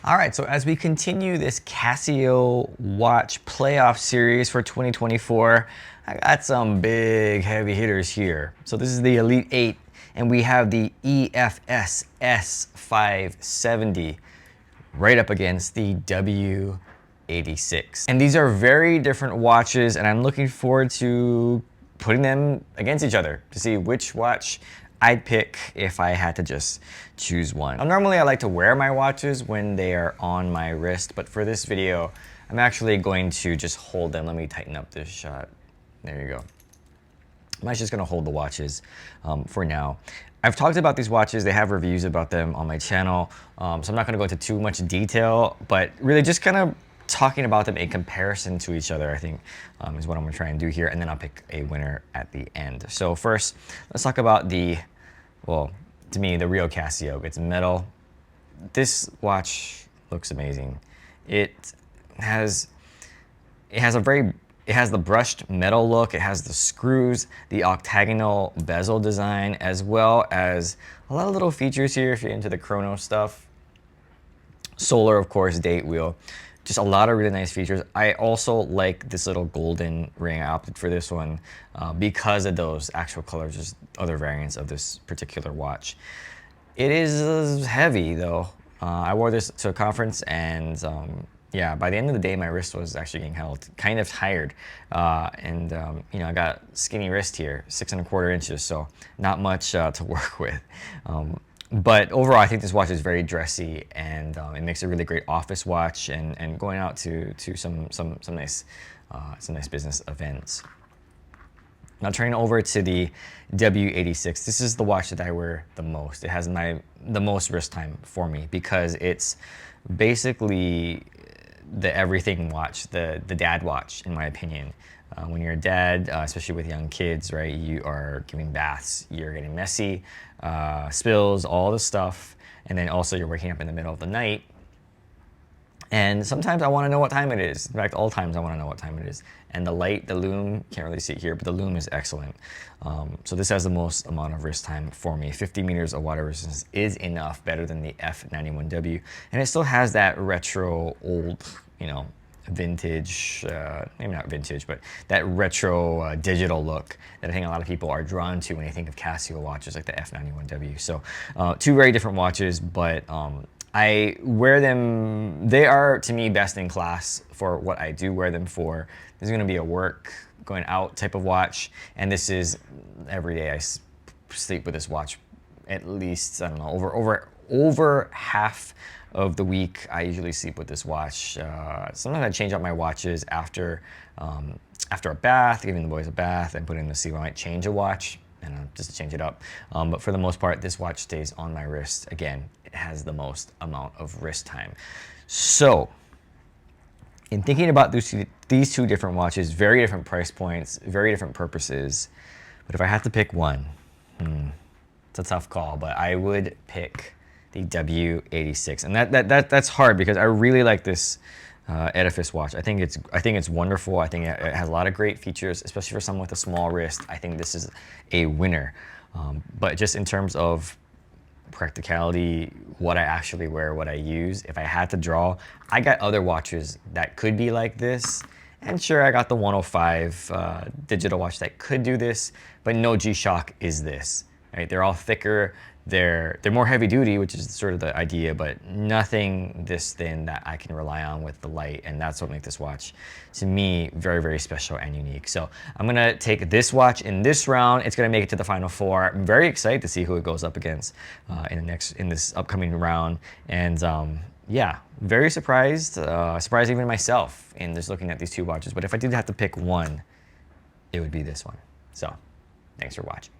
All right, so as we continue this Casio watch playoff series for 2024, I got some big heavy hitters here. So this is the Elite 8, and we have the EFS-S570 right up against the W86. And these are very different watches, and I'm looking forward to putting them against each other to see which watch I'd pick if I had to just choose one. Now, normally I like to wear my watches when they are on my wrist, but for this video, I'm actually going to just hold them. Let me tighten up this shot. There you go. I'm just gonna hold the watches for now. I've talked about these watches, they have reviews about them on my channel, so I'm not gonna go into too much detail, but really just kind of talking about them in comparison to each other, I think, is what I'm gonna try and do here, and then I'll pick a winner at the end. So first, let's talk about the, well, to me, the real Casio. It's metal. This watch looks amazing. It has the brushed metal look, it has the screws, the octagonal bezel design, as well as a lot of little features here if you're into the chrono stuff. Solar, of course, date wheel. Just a lot of really nice features. I also like this little golden ring. I opted for this one because of those actual colors, just other variants of this particular watch. It is heavy though. I wore this to a conference and yeah, by the end of the day, my wrist was actually getting held kind of tired. You know, I got skinny wrist here, 6¼ inches, so not much to work with. But overall, I think this watch is very dressy, and it makes a really great office watch and going out to some nice business events. Now turning over to the W86, this is the watch that I wear the most. It has the most wrist time for me because it's basically the everything watch, the dad watch, in my opinion. When you're a dad, especially with young kids, right, you are giving baths, you're getting messy, spills, all the stuff, and then also you're waking up in the middle of the night. And sometimes I want to know what time it is. In fact, all times I want to know what time it is. And the light, the lume, can't really see it here, but the lume is excellent. So this has the most amount of wrist time for me. 50 meters of water resistance is enough, better than the F91W. And it still has that retro old, you know, vintage, maybe not vintage, but that retro digital look that I think a lot of people are drawn to when they think of Casio watches like the F91W. So two very different watches, but I wear them, they are to me best in class for what I do wear them for. This is gonna be a work, going out type of watch, and this is every day I sleep with this watch at least, I don't know, over half of the week. I usually sleep with this watch. Sometimes I change out my watches after a bath, giving the boys a bath, and put in the sleep. I might change a watch and just to change it up. But for the most part, this watch stays on my wrist. Again, it has the most amount of wrist time. So in thinking about these two different watches, very different price points, very different purposes, but if I had to pick one, it's a tough call, but I would pick the W86, and that's hard because I really like this Edifice watch. I think it's wonderful. I think it has a lot of great features, especially for someone with a small wrist. I think this is a winner. But just in terms of practicality, what I actually wear, what I use, if I had to draw, I got other watches that could be like this. And sure, I got the 105 digital watch that could do this, but no G-Shock is this. Right? They're all thicker. They're more heavy duty, which is sort of the idea, but nothing this thin that I can rely on with the light, and that's what makes this watch, to me, very, very special and unique. So I'm gonna take this watch in this round. It's gonna make it to the final four. I'm very excited to see who it goes up against in this upcoming round, and yeah, very surprised, surprised even myself in just looking at these two watches. But if I did have to pick one, it would be this one. So thanks for watching.